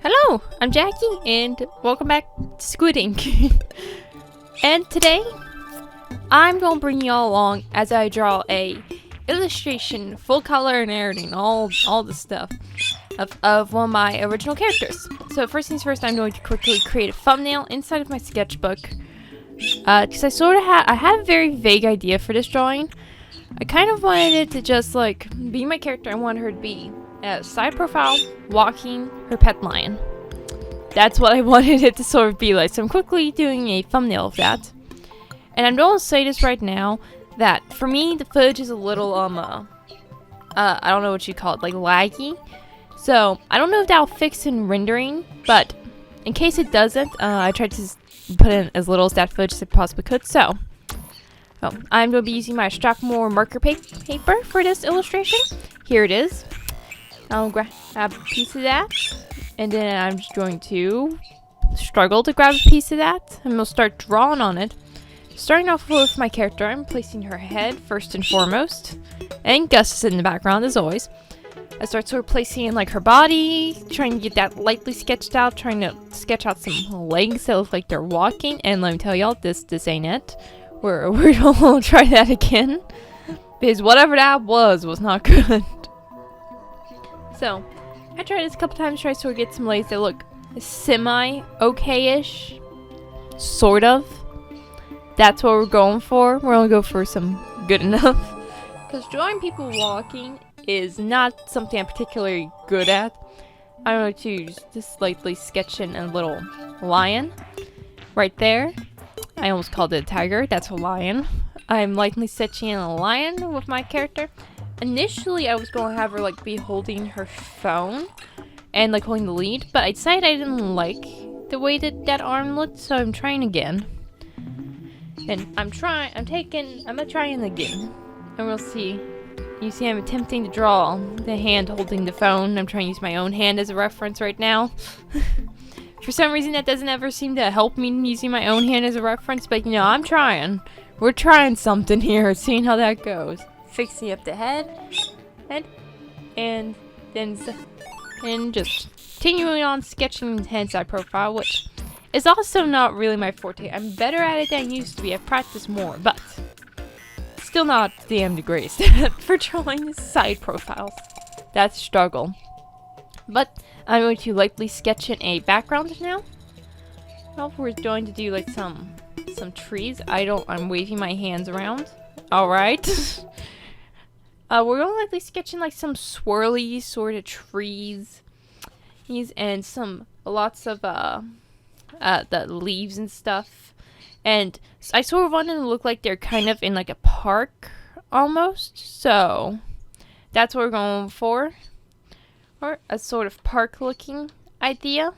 Hello, I'm Jackie, and welcome back to Squidding. And today, I'm gonna bring y'all along as I draw a illustration, full color and everything, all the stuff of one of my original characters. So first things first, I'm going to quickly create a thumbnail inside of my sketchbook, because I had a very vague idea for this drawing. I kind of wanted it to just like be my character. I wanted her to be side profile, walking her pet lion. That's what I wanted it to sort of be like. So I'm quickly doing a thumbnail of that. And I'm going to say this right now, that for me, the footage is a little, I don't know what you call it, like laggy. So I don't know if that'll fix in rendering, but in case it doesn't, I tried to put in as little as that footage as I possibly could. So I'm going to be using my Strathmore marker paper for this illustration. Here it is. I'll grab a piece of that, and then I'm just going to struggle to grab a piece of that, and we'll start drawing on it. Starting off with my character, I'm placing her head first and foremost, and Gus is in the background as always. I start sort of placing in like her body, trying to get that lightly sketched out, trying to sketch out some legs that look like they're walking, and let me tell y'all, this ain't it. We're gonna try that again, because whatever that was not good. So, I tried this a couple times, try to sort of get some legs that look semi-okay-ish. Sort of. That's what we're going for. We're gonna go for some good enough. Because drawing people walking is not something I'm particularly good at. I'm going to just lightly sketch in a little lion. Right there. I almost called it a tiger. That's a lion. I'm lightly sketching in a lion with my character. Initially, I was going to have her like be holding her phone and like holding the lead, but I decided I didn't like the way that arm looked, so I'm trying again. And I'm trying again. And we'll see. You see, I'm attempting to draw the hand holding the phone. I'm trying to use my own hand as a reference right now. For some reason, that doesn't ever seem to help me using my own hand as a reference, but you know, I'm trying. We're trying something here, seeing how that goes. Fixing up the head, and then just continuing on sketching the head side profile, which is also not really my forte. I'm better at it than I used to be. I've practiced more, but still not the damn degree for drawing side profiles. That's a struggle. But I'm going to lightly sketch in a background now. Well, we're going to do like some trees. I'm waving my hands around. All right. We're going to likely sketch in like some swirly sort of trees, and lots of the leaves and stuff. And I sort of want them to look like they're kind of in like a park almost. So that's what we're going for, or a sort of park looking idea.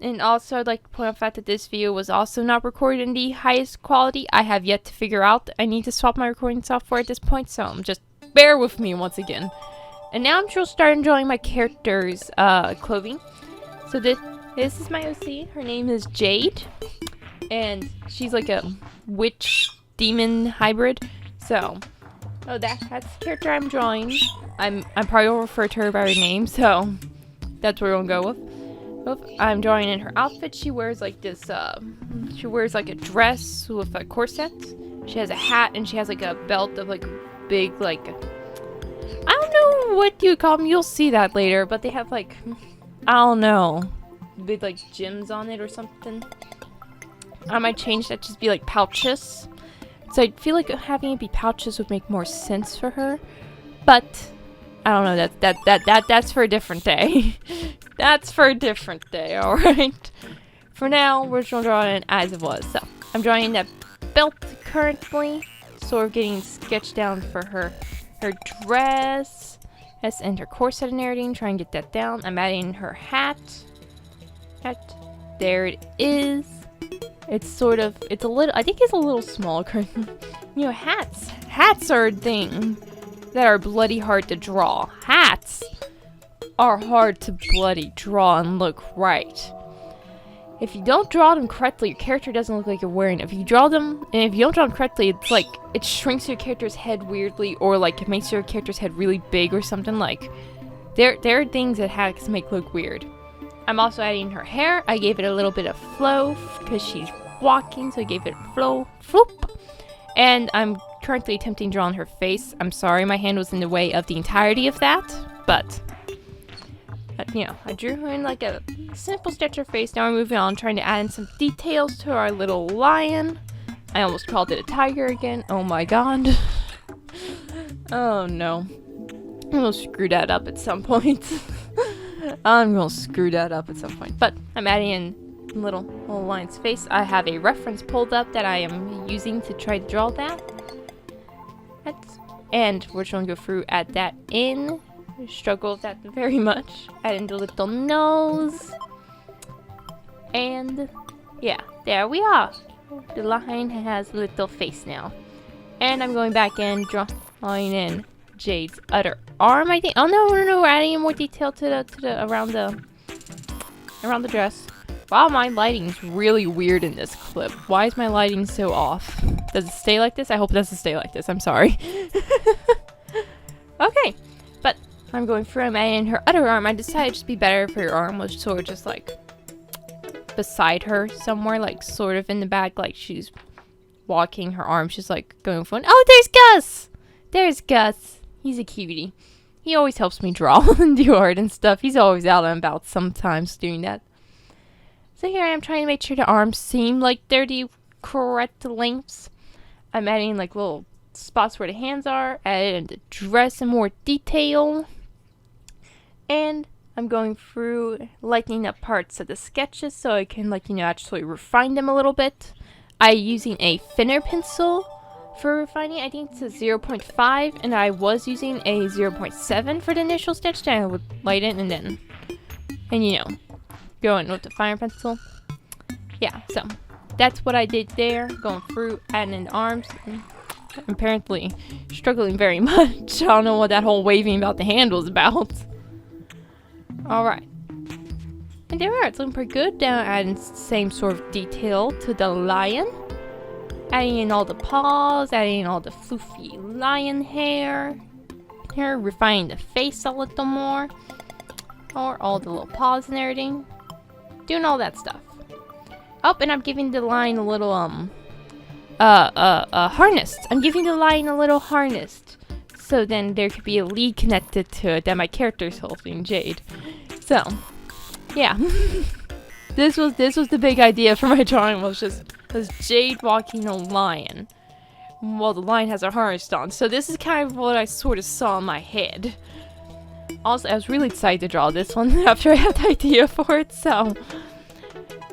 And also, I'd like to point out the fact that this video was also not recorded in the highest quality. I have yet to figure out. I need to swap my recording software at this point, so just bear with me once again. And now I'm just starting drawing my character's clothing. So this is my OC. Her name is Jade, and she's like a witch demon hybrid. So, that's the character I'm drawing. I'm probably gonna refer to her by her name, so that's what we're gonna go with. I'm drawing in her outfit. She wears like this, she wears like a dress with a corset. She has a hat, and she has like a belt of like big, like, I don't know what you call them. You'll see that later, but they have like, I don't know, big like gems on it or something. I might change that to just be like pouches. So I feel like having it be pouches would make more sense for her, but I don't know. That's for a different day. That's for a different day, alright? For now, we're just going to draw it as it was. So, I'm drawing that belt currently. Sort of getting sketched down for her dress. And her corset and everything. Trying to get that down. I'm adding her hat. There it is. It's a little, I think it's a little small. You know, hats are a thing that are bloody hard to draw. Hats are hard to bloody draw and look right. If you don't draw them correctly, your character doesn't look like you're wearing it. If you draw them, and if you don't draw them correctly, it's like, it shrinks your character's head weirdly, or like it makes your character's head really big or something. Like, there are things that hacks make look weird. I'm also adding her hair. I gave it a little bit of flow because she's walking, so I gave it flow, floop. And I'm currently attempting to draw on her face. I'm sorry, my hand was in the way of the entirety of that, but you know, I drew her in like a simple sketch of her face. Now we're moving on, trying to add in some details to our little lion. I almost called it a tiger again. Oh my god. Oh no. I'm gonna screw that up at some point. I'm gonna screw that up at some point. But I'm adding in little lion's face. I have a reference pulled up that I am using to try to draw that. And we're just gonna go through, add that in. Struggle with that very much. Add in the little nose. And yeah, there we are. The lion has a little face now. And I'm going back in, drawing in Jade's other arm, I think. Oh no, we're adding in more detail to the around the dress. Wow, my lighting's really weird in this clip. Why is my lighting so off? Does it stay like this? I hope it doesn't stay like this. I'm sorry. Okay, but I'm going through, I'm adding in her other arm. I decided it'd be better if her arm was sort of just like beside her somewhere, like sort of in the back, like she's walking, her arms just like going for. Oh, there's Gus! There's Gus. He's a cutie. He always helps me draw and do art and stuff. He's always out and about sometimes doing that. So here I am trying to make sure the arms seem like they're the correct lengths. I'm adding like little spots where the hands are, adding in the dress in more detail. And I'm going through lightening up parts of the sketches so I can, like, you know, actually refine them a little bit. I'm using a thinner pencil for refining. I think it's a 0.5, and I was using a 0.7 for the initial sketch. Then I would light it and you know, go in with the finer pencil. Yeah, so that's what I did there. Going through, adding in arms. And apparently struggling very much. I don't know what that whole waving about the hand was about. Alright. And there we are. It's looking pretty good. Now adding the same sort of detail to the lion. Adding in all the paws. Adding in all the floofy lion hair. Here, refining the face a little more. Or all the little paws and everything. Doing all that stuff. Oh, and I'm giving the lion a little, harness. I'm giving the lion a little harness. So then there could be a lead connected to it that my character's holding, Jade. So, yeah. This was the big idea for my drawing, was Jade walking a lion. Well, the lion has a harness on. So this is kind of what I sort of saw in my head. Also, I was really excited to draw this one after I had the idea for it, so.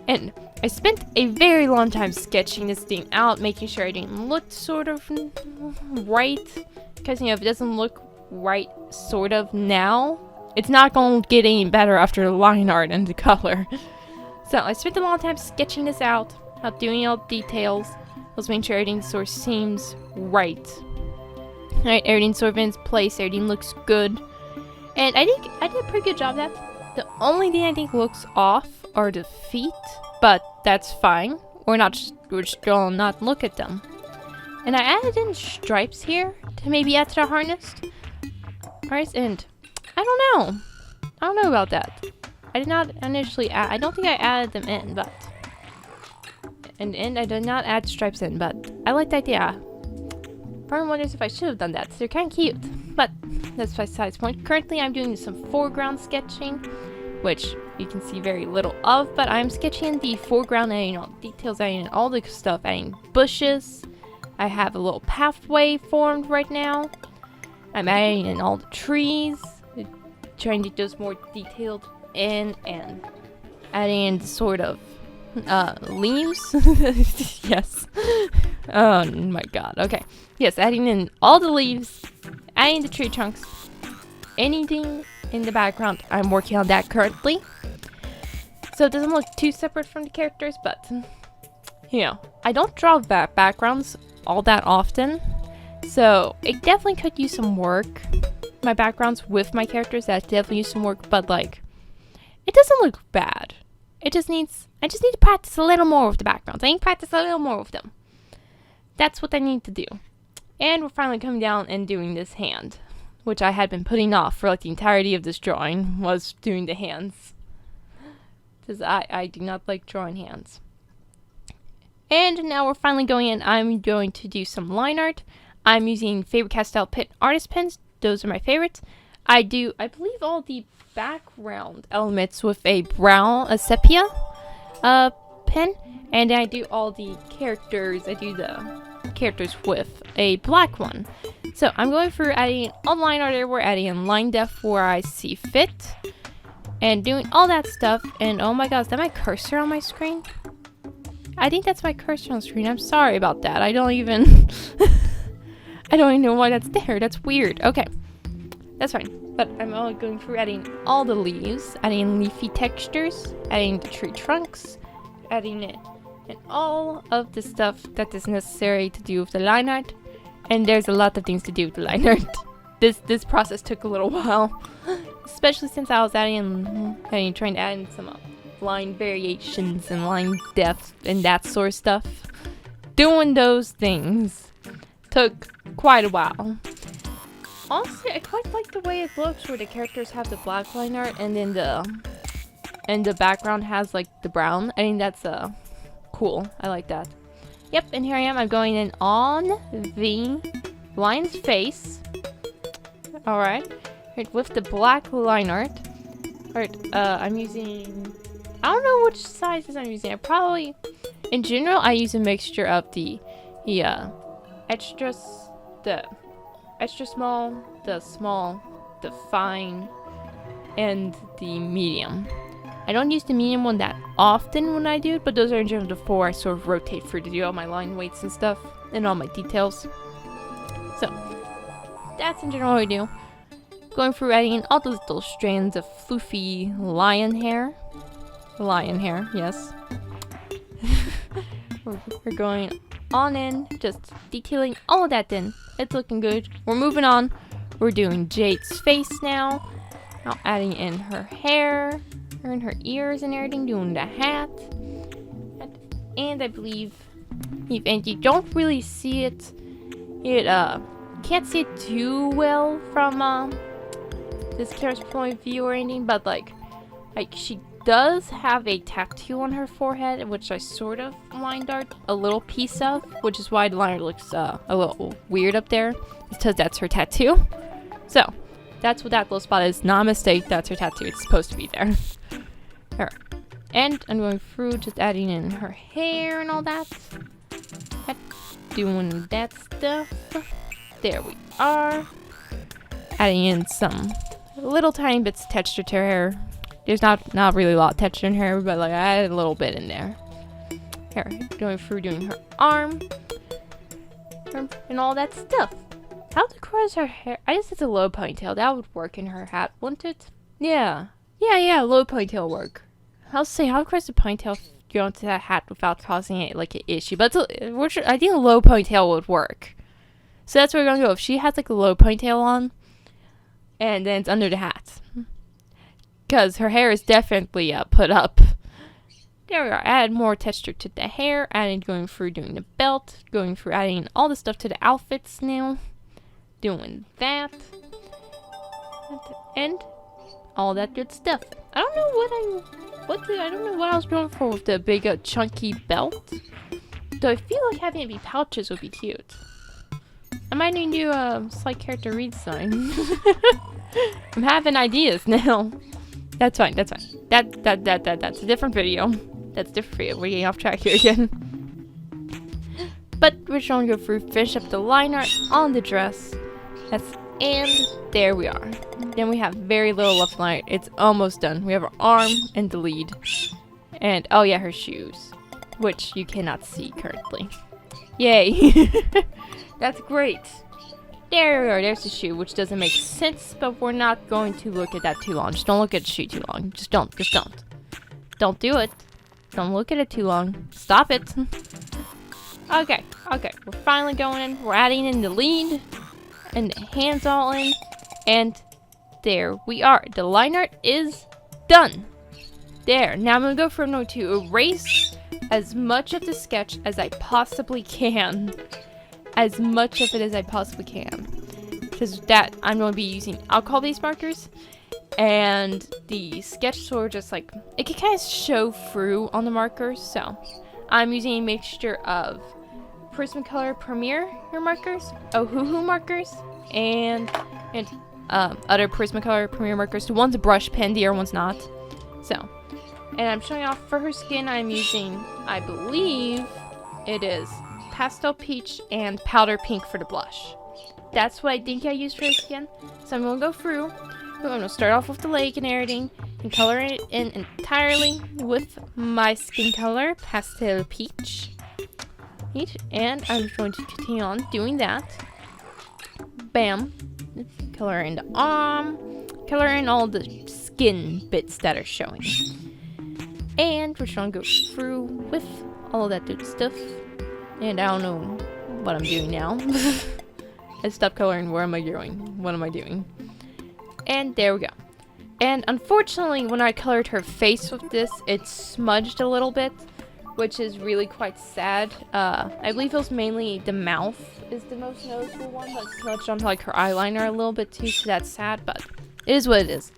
And I spent a very long time sketching this thing out, making sure I didn't look sort of right. Because, you know, if it doesn't look right sort of now, it's not going to get any better after the line art and the color. So I spent a long time sketching this out doing all the details. I was making sure everything sort of seems right. Alright, everything sort of in its place, everything looks good. And I think I did a pretty good job of that. The only thing I think looks off are the feet, but that's fine. We're just gonna not look at them. And I added in stripes here to maybe add to the harness. Alright, and I don't know about that. I did not initially add, I don't think I added them in, but and I did not add stripes in, but I like the idea. Part of me wonders if I should have done that. They're kind of cute, but that's besides the point. Currently, I'm doing some foreground sketching, which you can see very little of, but I'm sketching the foreground, adding all the details, adding all the stuff, adding bushes. I have a little pathway formed right now. I'm adding in all the trees, trying to get those more detailed in, and adding in sort of leaves. Yes. Oh my god. Okay. Yes, adding in all the leaves, adding the tree trunks, anything in the background. I'm working on that currently. So it doesn't look too separate from the characters, but you know, I don't draw backgrounds all that often. So it definitely could use some work. My backgrounds with my characters, that definitely use some work, but like, it doesn't look bad. I just need to practice a little more with the backgrounds. I need to practice a little more with them. That's what I need to do. And we're finally coming down and doing this hand, which I had been putting off for like the entirety of this drawing, was doing the hands. because I do not like drawing hands. And now we're finally going in. I'm going to do some line art. I'm using Faber-Castell Pen artist pens. Those are my favorites. I believe, all the background elements with a sepia pen, and I do all the characters. I do the characters with a black one. So I'm going through adding all line art everywhere, adding in line depth where I see fit, and doing all that stuff. And oh my god, is that my cursor on my screen? I think that's my cursor on the screen. I'm sorry about that. I don't even I don't even know why that's there. That's weird. Okay. That's fine. But I'm only going through adding all the leaves, adding leafy textures, adding the tree trunks, adding it, and all of the stuff that is necessary to do with the line art. And there's a lot of things to do with the line art. This process took a little while, especially since I was trying to add in some line variations and line depth and that sort of stuff. Doing those things took quite a while. Honestly, I quite like the way it looks where the characters have the black line art and then the background has like the brown. I think that's cool. I like that. Yep, and here I am. I'm going in on the lion's face. Alright. With the black line art. Alright, I'm using, I don't know which sizes I'm using. In general, I use a mixture of the extra small, the fine, and the medium. I don't use the medium one that often when I do it, but those are in general the four I sort of rotate through to do all my line weights and stuff, and all my details. So, that's in general what I do. Going through adding in all those little strands of floofy lion hair. Lion hair, yes. We're going on in, just detailing all of that in. It's looking good. We're moving on. We're doing Jade's face now. Now adding in her hair, and her ears and everything, doing the hat. And I believe, and you don't really see it, can't see it too well from this character's point of view or anything, but like she does have a tattoo on her forehead, which I sort of line art a little piece of, which is why the line art looks a little weird up there, because that's her tattoo. So that's what that little spot is. Not a mistake, that's her tattoo. It's supposed to be there. Her. And I'm going through just adding in her hair and all that. Doing that stuff. There we are. Adding in some little tiny bits of texture to her hair. There's not really a lot of texture in her hair, but like I added a little bit in there. Here, going through doing her arm. And all that stuff. How decorates her hair? I guess it's a low ponytail. That would work in her hat, wouldn't it? Yeah. Yeah, low ponytail work. I'll say, how decorates the ponytail go into that hat without causing it like an issue? But I think a low ponytail would work. So that's where we're gonna go. If she has like a low ponytail on, and then it's under the hat. Because her hair is definitely put up. There we are. Add more texture to the hair. Going through doing the belt. Going through adding all the stuff to the outfits now. Doing that. And all that good stuff. I don't know I don't know what I was going for with the big chunky belt. Though I feel like having it be pouches would be cute. I might need to do a slight character redesign. I'm having ideas now. That's fine. That's a different video. That's a different video. We're getting off track here again. But we're trying to go through, finish up the line art on the dress. And there we are. Then we have very little left line art. It's almost done. We have her arm and the lead. And, oh yeah, her shoes. Which you cannot see currently. Yay. That's great. There we are. There's the shoe, which doesn't make sense, but we're not going to look at that too long. Just don't look at the shoe too long. Just don't. Don't do it. Don't look at it too long. Stop it. Okay. We're finally going in. We're adding in the lead. And the hands all in. And there we are. The line art is done. There. Now I'm going to go for note to erase as much of the sketch as I possibly can. As much of it as I possibly can. Because that, I'm going to be using alcohol-based markers. and the sketch tool just like, it can kind of show through on the markers, so I'm using a mixture of Prismacolor Premier markers, Ohuhu markers, and other Prismacolor Premier markers. The one's a brush pen, the other one's not. So, and I'm showing off for her skin, I'm using, I believe it is Pastel Peach and Powder Pink for the blush. That's what I think I used for her skin. So I'm going to go through. I'm going to start off with the leg and everything and color it in entirely with my skin color, Pastel Peach. And I'm going to continue on doing that. Bam. Color in the arm. Color in all the skin bits that are showing. And we're just going to go through with all of that good stuff. And I don't know what I'm doing now. I stopped coloring. Where am I going? What am I doing? And there we go. And unfortunately, when I colored her face with this, it smudged a little bit, which is really quite sad. I believe it was mainly the mouth is the most noticeable one, but smudged onto like her eyeliner a little bit too, so that's sad, but it is what it is.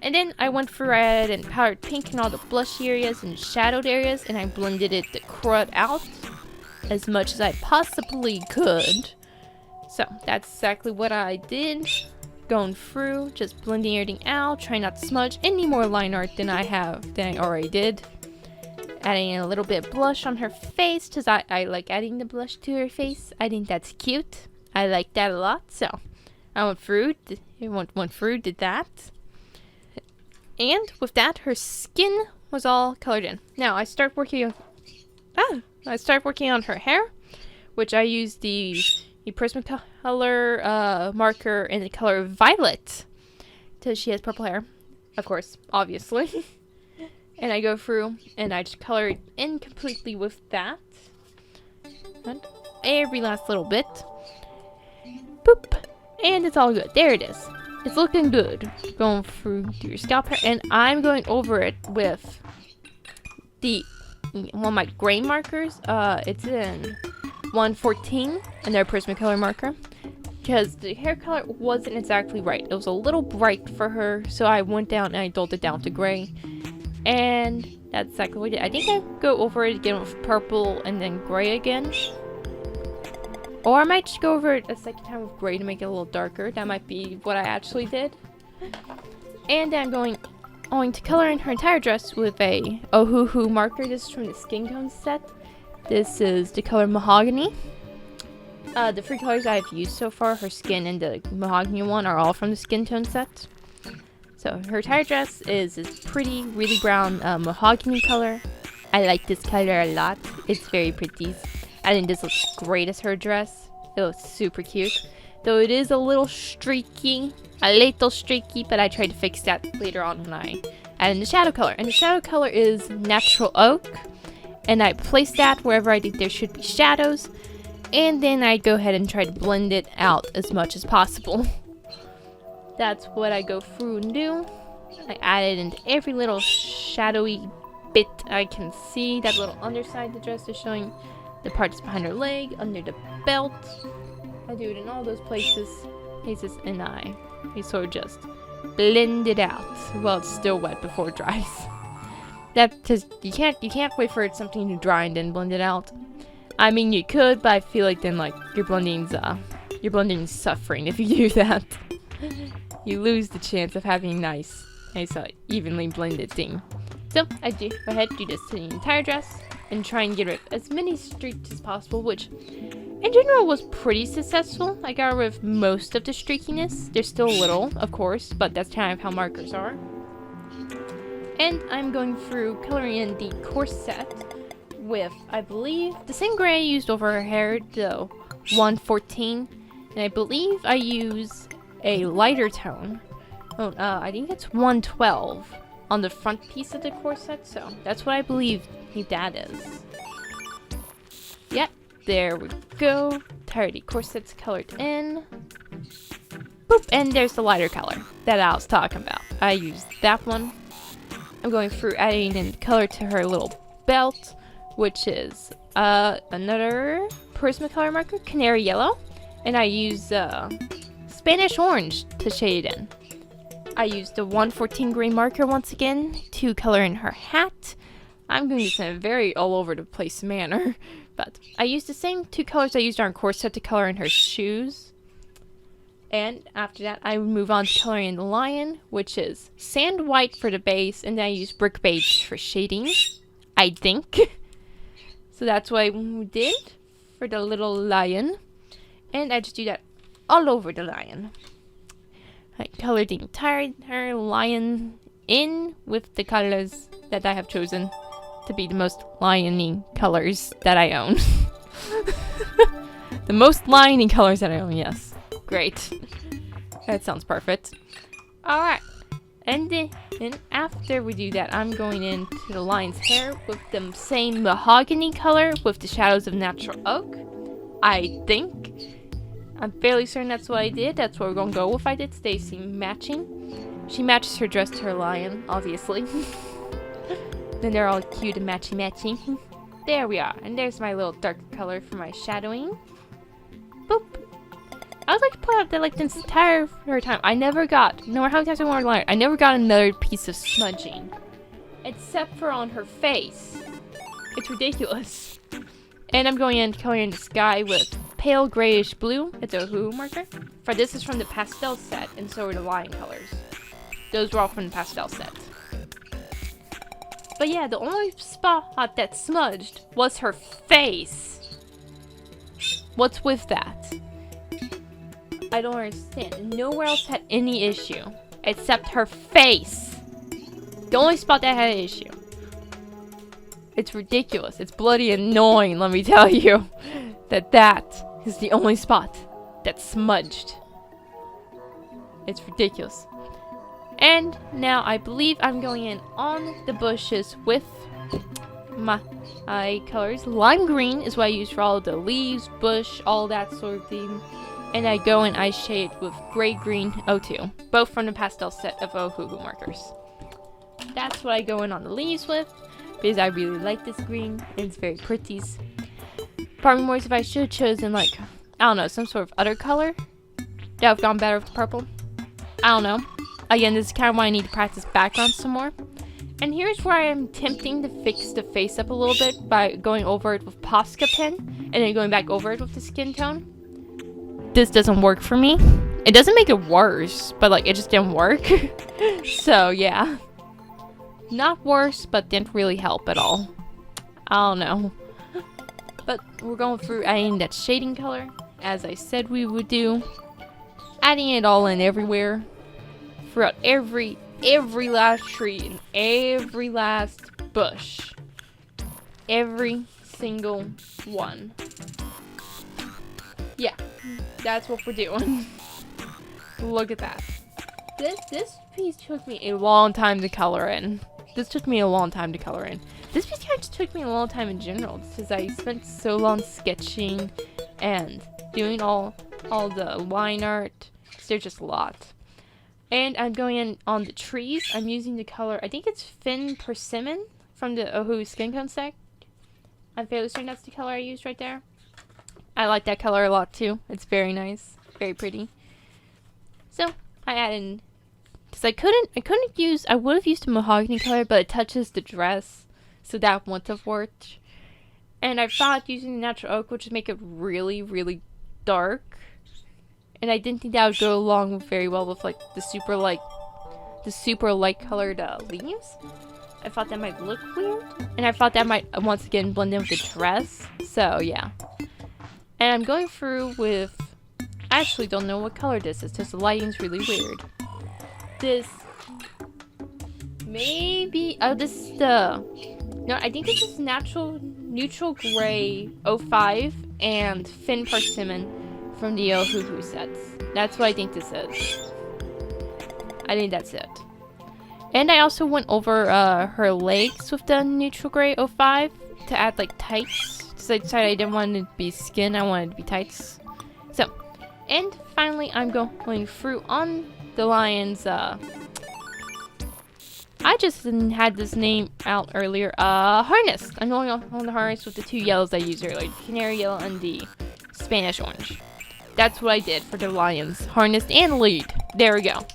And then I went for red and powdered pink in all the blush areas and shadowed areas, and I blended it the crud out as much as I possibly could. So that's exactly what I did. Going through, just blending everything out, trying not to smudge any more line art than I already did. Adding a little bit of blush on her face, because I like adding the blush to her face. I think that's cute. I like that a lot, so I went through, did that. And with that, her skin was all colored in. Now I start working on her hair, which I used the Prismacolor marker in the color Violet, because she has purple hair, of course, obviously. And I go through and I just color it in completely with that. And every last little bit. Boop. And it's all good. There it is. It's looking good. Going through your scalp hair. And I'm going over it with one of my gray markers. It's in 114 and they're Prismacolor marker. Because the hair color wasn't exactly right. It was a little bright for her. So I went down and I dulled it down to gray. And that's exactly what I did. I think I go over it again with purple and then gray again. Or I might just go over it a second time with gray to make it a little darker. That might be what I actually did. And then I'm going to color in her entire dress with a Ohuhu marker. This is from the Skin Tone set. This is the color Mahogany. The three colors I've used so far, her skin and the Mahogany one, are all from the Skin Tone set. So her entire dress is this pretty, really brown mahogany color. I like this color a lot. It's very pretty. I think this looks great as her dress. It looks super cute. Though it is a little streaky, but I tried to fix that later on when I add in the shadow color. And the shadow color is Natural Oak. And I place that wherever I think there should be shadows. And then I go ahead and try to blend it out as much as possible. That's what I go through and do. I add it into every little shadowy bit I can see. That little underside of the dress is showing the parts behind her leg, under the belt. I do it in all those places, and I sort of just blend it out while it's still wet before it dries. Because you can't wait for something to dry and then blend it out. I mean, you could, but I feel like then like your blending's suffering if you do that. You lose the chance of having a nice evenly blended thing. So I go ahead, do this to the entire dress, and try and get rid of as many streaks as possible, which in general was pretty successful. I got rid of most of the streakiness. There's still a little, of course, but that's kind of how markers are. And I'm going through coloring in the corset with, I believe, the same gray I used over her hair, the 114, and I believe I use a lighter tone. I think it's 112 on the front piece of the corset, so that's what I believe that is. Yep, there we go. Entirety corset's colored in. Boop, and there's the lighter color that I was talking about. I used that one. I'm going through adding in color to her little belt, which is another Prismacolor marker, Canary Yellow, and I use Spanish Orange to shade it in. I used the 114 gray marker once again to color in her hat. I'm doing this in a very all over the place manner, but I used the same 2 colors I used on her corset to color in her shoes. And after that, I would move on to coloring the lion, which is sand white for the base, and then I use brick beige for shading, I think. So that's what I did for the little lion. And I just do that all over the lion. I colored the entire lion in with the colors that I have chosen to be the most lion-y colors that I own. The most lion-y colors that I own, yes. Great. That sounds perfect. Alright. And then after we do that, I'm going into the lion's hair with the same mahogany color with the shadows of natural oak. I think. I'm fairly certain that's what I did. That's what we're going to go with. I did Stacy matching. She matches her dress to her lion, obviously. Then they're all cute and matchy-matchy. There we are. And there's my little dark color for my shadowing. Boop. I would like to point out that like this entire time, I never got, no matter how many times I wanted to learn, I never got another piece of smudging. Except for on her face. It's ridiculous. And I'm going in coloring in the sky with pale grayish blue. It's a hoo marker. For this is from the pastel set, and so are the lion colors. Those were all from the pastel set. But yeah, the only spot that smudged was her face. What's with that? I don't understand. Nowhere else had any issue except her face. The only spot that had an issue. It's ridiculous. It's bloody annoying, let me tell you. That is the only spot that's smudged. It's ridiculous. And now I believe I'm going in on the bushes with my colors. Lime green is what I use for all of the leaves, bush, all that sort of thing. And I go and I shade with gray green O2, both from the pastel set of Ohuhu markers. That's what I go in on the leaves with, because I really like this green, and it's very pretty. Part of me worries if I should have chosen, like, I don't know, some sort of other color that would have gone better with the purple. I don't know. Again, this is kind of why I need to practice background some more. And here's where I am attempting to fix the face up a little bit by going over it with Posca pen, and then going back over it with the skin tone. This doesn't work for me. It doesn't make it worse, but like, it just didn't work. So, yeah. Not worse, but didn't really help at all. I don't know. But we're going through adding that shading color, as I said we would do. Adding it all in everywhere. Throughout every last tree and every last bush. Every single one. Yeah, that's what we're doing. Look at that. This piece took me a long time to color in. This piece kind of took me a long time in general, because I spent so long sketching and doing all the line art. There's just a lot. And I'm going in on the trees. I'm using the color, I think it's Fin Persimmon from the Ohuhu Skin Cone set. I'm fairly certain that's the color I used right there. I like that color a lot too. It's very nice. Very pretty. So, I added, because I would have used a mahogany color, but it touches the dress. So that wouldn't have worked. And I thought using the natural oak would just make it really, really dark. And I didn't think that would go along very well with like the super light colored leaves. I thought that might look weird. And I thought that might once again blend in with the dress. So yeah. And I'm going through with, I actually don't know what color this is, because the lighting's really weird. This, maybe, oh, this is the, no, I think this is neutral gray 05 and Fin Persimmon from the Ohuhu sets. That's what I think this is. I think that's it. And I also went over her legs with the neutral gray 05 to add like tights. I decided I didn't want it to be skin, I wanted it to be tights. So, and finally I'm going through on the lion's, I just had this name out earlier, harness. I'm going on the harness with the 2 yellows I used earlier, the canary yellow and the Spanish orange. That's what I did for the lion's harness and lead. There we go.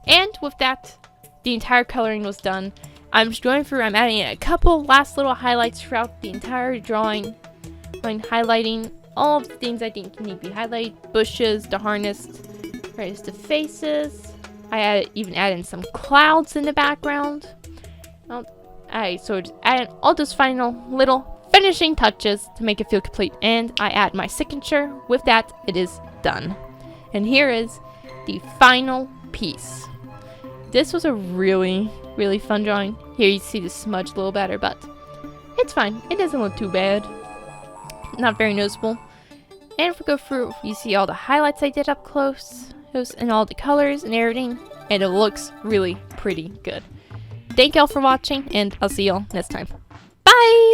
And with that, the entire coloring was done. I'm just going through, I'm adding a couple last little highlights throughout the entire drawing. I'm highlighting all of the things I think need to be highlighted. Bushes, the harness, right, the faces. I even added some clouds in the background. So just add all those final little finishing touches to make it feel complete. And I add my signature. With that, it is done. And here is the final piece. This was a really, really fun drawing. Here you see the smudge a little better, but it's fine. It doesn't look too bad. Not very noticeable. And if we go through, you see all the highlights I did up close, and all the colors and everything, and it looks really pretty good. Thank y'all for watching, and I'll see y'all next time. Bye!